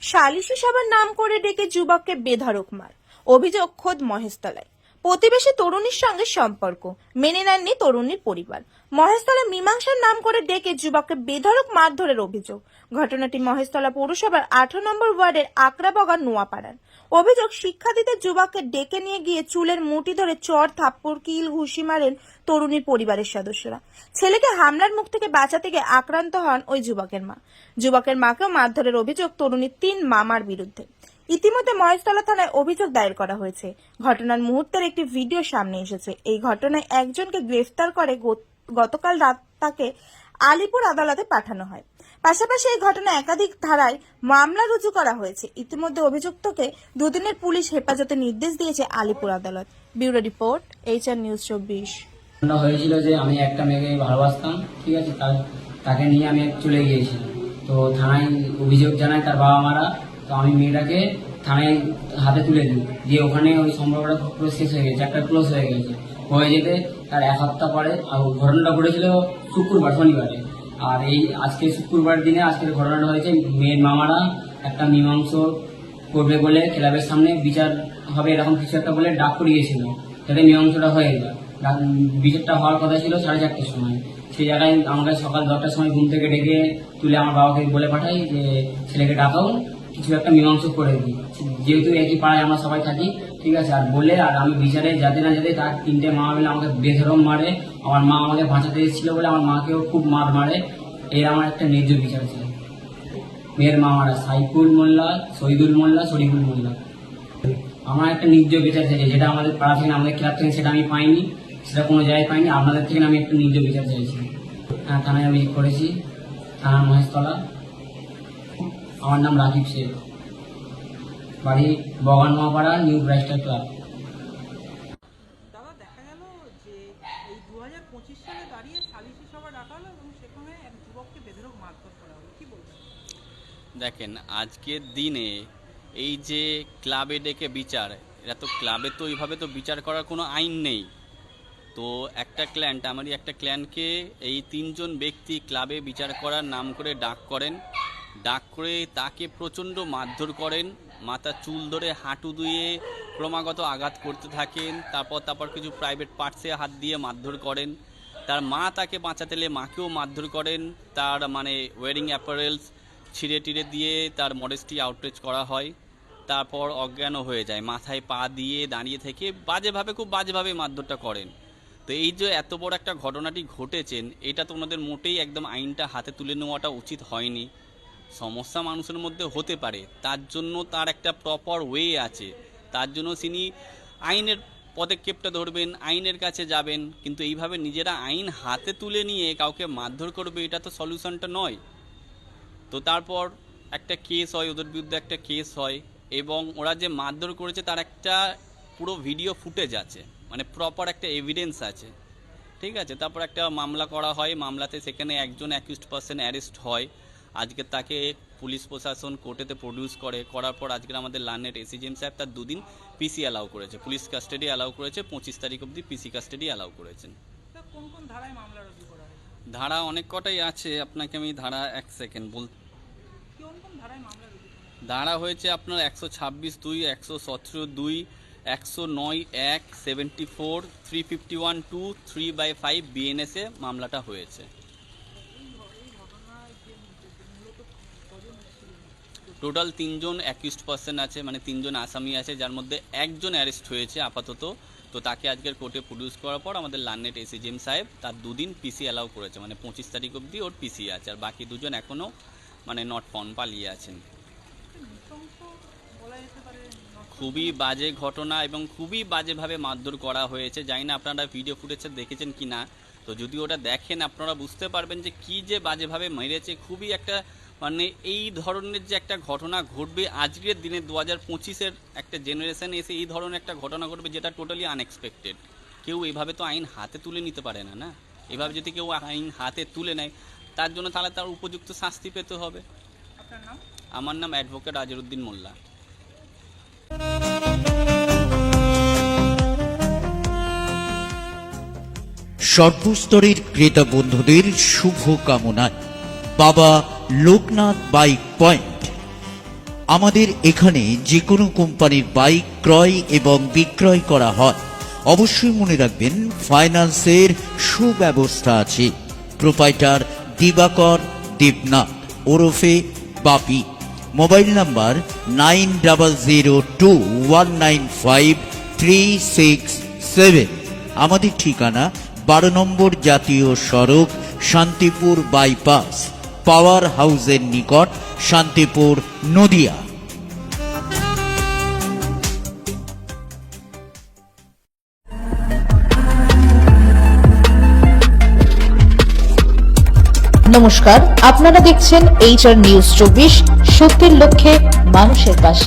সালিশি সভার নাম করে ডেকে যুবককে বেধড়ক মার, অভিযোগ খোদ মহেশতলায়। প্রতিবেশী তরুণীর সঙ্গে সম্পর্ক মেনে নেননি তরুণীর পরিবার। মহেশতলায় মীমাংসার নাম করে ডেকে যুবককে বেধড়ক মারধরের অভিযোগ। ঘটনাটি মহেশতলা পৌরসভার 18 নম্বর ওয়ার্ডের আকরাবগা নোয়াপাড়ার। অভিযোগ, শিক্ষা দিতে যুবককে ডেকে নিয়ে গিয়ে চুলের মুঠি ধরে চড় থাপ্পড় কিল ঘুষি মারেন তরুণীর পরিবারের সদস্যরা। ছেলেকে হামলার মুখ থেকে বাঁচাতে গিয়ে আক্রান্ত হন ওই যুবকের মা। যুবকের মাকেও মারধরের অভিযোগ তরুণীর 3 মামার বিরুদ্ধে। ইতিমধ্যে মহেশতলা থানায় অভিযোগ দায়ের করা হয়েছে। ঘটনার মুহূর্তের একটি ভিডিও সামনে এসেছে। এই ঘটনায় একজনকে গ্রেফতার করে গতকাল রাত তাকে আলিপুর আদালতে পাঠানো হয়। পাশাপাশি এই ঘটনায় একাধিক ধারায় মামলা রুজু করা হয়েছে। ইতিমধ্যে অভিযুক্তকে দুদিনের পুলিশ হেফাজতে নির্দেশ দিয়েছে আলিপুর আদালত। Bureau report, HR news 24। হয়েছিল যে আমি একটা মেয়েকে ভালোবাসতাম, ঠিক আছে, তাকে নিয়ে আমি চলে গিয়েছিলাম। তো থানায় অভিযোগ জানায় তার বাবা মারা। তো আমি মেয়েটাকে থানায় হাতে তুলে দিই, যে ওখানে ওই সম্পর্কটা পুরো শেষ হয়ে গেছে, একটা ক্লোজ হয়ে গেছে। হয়ে যেতে তার 1 সপ্তাহ পরে ঘটনাটা ঘটেছিল শুক্রবার, শনিবারে। আর এই আজকে শুক্রবার দিনে আজকের ঘটনাটা হয়েছে। মেয়ের মামারা একটা মীমাংসা করবে বলে ক্লাবের সামনে বিচার হবে এরকম কিছু একটা বলে ডাক করিয়েছিল, যাতে মীমাংসাটা হয়ে যায়। বিচারটা হওয়ার কথা ছিল 4:30টার সময়। সেই জায়গায় আমাকে সকাল 10টার সময় ঘুম থেকে ডেকে তুলে আমার বাবাকে বলে পাঠাই যে ছেলেকে ডাকাও, কিছু একটা মীমাংসা করে দিই, যেহেতু একই পাড়ায় আমরা সবাই থাকি, ঠিক আছে। আর বলে আর আমি বিচারে যাতে না যেতে তার 3টে মামা মিলে আমাকে বেধরম মারে। আমার মা আমাকে বাঁচাতে এসেছিল বলে আমার মাকেও খুব মারে। এর আমার একটা ন্যায্য বিচার ছিল। মেয়ের মামারা সাইফুল মোল্লা, শহীদুল মোল্লা, শরীফুল মোল্লা। আমার একটা ন্যায্য বিচার চাইছে, যেটা আমাদের পাড়া থেকে আমাদের ক্লাব থেকে সেটা আমি পাইনি, সেটা কোনো জায়গায় পাইনি। আপনাদের থেকে আমি একটা ন্যায্য বিচার চাইছি। হ্যাঁ, থানায় অভিযোগ করেছি, থানা মহেশতলা। আমার নাম রাকিব শেখ, বাড়ি বগান নোয়াপাড়া, নিউ ব্রাইস্টার ক্লাব। দাদা, দেখা গেল যে এই 2025 সালে দাঁড়িয়ে সালিশি সভা ডাকা হলো এবং সেখানে এক যুবককে বেধড়ক মারধর করা হলো, কি বলবেন? দেখেন, আজকের দিনে এই যে ক্লাবে ডেকে বিচার, এরা তো ক্লাবে তো এইভাবে তো বিচার করার কোনো আইন নেই। তো একটা ক্ল্যান্ট, আমারই একটা ক্ল্যান্টকে এই 3 জন ব্যক্তি ক্লাবে বিচার করার নাম করে ডাক করেন। ডাক করে তাকে প্রচণ্ড মারধর করেন, মাথা চুল ধরে হাঁটু দিয়ে ক্রমাগত আঘাত করতে থাকেন। তারপর কিছু প্রাইভেট পার্টসে হাত দিয়ে মারধর করেন। তার মা তাকে বাঁচাতে এলে মাকেও মারধর করেন। তার ওয়ারিং অ্যাপারেলস ছিঁড়ে টিড়ে দিয়ে তার মডেস্টি আউটরিচ করা হয়। তারপর অজ্ঞানও হয়ে যায়, মাথায় পা দিয়ে দাঁড়িয়ে থেকে খুব বাজেভাবে মারধরটা করেন। তো এই যে এত বড় একটা ঘটনাটি ঘটেছেন, এটা তো ওনাদের মোটেই একদম আইনটা হাতে তুলে নেওয়াটা উচিত হয়নি। সমস্যা মানুষের মধ্যে হতে পারে, তার জন্য তার একটা প্রপার ওয়ে আছে, তার জন্য তিনি আইনের পদক্ষেপটা ধরবেন, আইনের কাছে যাবেন। কিন্তু এইভাবে নিজেরা আইন হাতে তুলে নিয়ে কাউকে মারধর করবে, এটা তো সলিউশনটা নয়। তো তারপর একটা কেস হয়, ওদের বিরুদ্ধে একটা কেস হয়, এবং ওরা যে মারধর করেছে তার একটা পুরো ভিডিও ফুটেজ আছে, প্রপার একটা এভিডেন্স আছে, ঠিক আছে। তারপর একটা মামলা করা হয়, মামলাতে সেখানে একজন অ্যাকিউজড পারসন অ্যারেস্ট হয়। আজকে তাকে পুলিশ প্রশাসন কোর্টেতে প্রডিউস করার পর আজকের আমাদের লার্নেট SCGM সাহেব তার 2 দিন পিসি অ্যালাউ করেছে, পুলিশ কাস্টাডি অ্যালাউ করেছে, 25 তারিখ অবধি পিসি কাস্টাডি অ্যালাউ করেছেন। কোন কোন ধারায় মামলা রুজু করা হয়েছে? ধারা অনেক কটাই আছে, আপনাকে আমি ধারা 1 সেকেন্ড বল। কোন কোন ধারায় মামলা রুজু করা হয়েছে? ধারা হয়েছে আপনার 126(2), 117(2), 109(1), 74, 351(2), 3/5 BNS এ মামলাটা হয়েছে। টোটাল 3 জন অ্যাকিউজড পারসন আছে, 3 জন আসামি আছে, যার মধ্যে একজন অ্যারেস্ট হয়েছে আপাতত। তো তাকে আজকের কোর্টে প্রডিউস করার পর আমাদের লার্নেট SCGM সাহেব তার 2 দিন পিসি অ্যালাউ করেছে, 25 তারিখ অবধি ওর পিসি আছে। আর বাকি 2 জন এখনও নট ফাউন্ড পালিয়ে আছেন। খুবই বাজে ঘটনা এবং খুবই বাজেভাবে মারধর করা হয়েছে। জানি না আপনারা ভিডিও ফুটেজে দেখেছেন কি না, তো যদি ওটা দেখেন আপনারা বুঝতে পারবেন যে কী যে বাজেভাবে মেরেছে। খুবই একটা এই ধরনের যে একটা ঘটনা ঘটবে আজকের দিনে 2025-এর একটা জেনারেশন এসে এই ধরনের একটা ঘটনা ঘটবে, যেটা টোটালি আনএক্সপেক্টেড। কেউ এভাবে তো আইন হাতে তুলে নিতে পারে না, না? এভাবে যদি কেউ আইন হাতে তুলে নেয় তার জন্য তাহলে তার উপযুক্ত শাস্তি পেতে হবে। আপনার নাম? আমার নাম অ্যাডভোকেট আজরুদ্দিন মোল্লা। সর্বস্তরের ক্রেতা বন্ধুদের শুভ কামনায় বাবা লোকনাথ বাইক পয়েন্ট, আমাদের এখানে যে কোনো কোম্পানির বাইক ক্রয় এবং বিক্রয় করা হয়। অবশ্যই মনে রাখবেন ফাইন্যান্সের সুব্যবস্থা আছে। প্রোপাইটার দিবাকর দেবনাথ ওরফে বাপি। Mobile number 9002195367। আমাদের ঠিকানা 12 নম্বর জাতীয় সড়ক, শান্তিপুর বাইপাস, পাওয়ার হাউসের নিকট, শান্তিপুর, নদিয়া। নমস্কার, আপনারা দেখছেন HR নিউজ 24, সত্যের লক্ষ্যে মানুষের পাশে।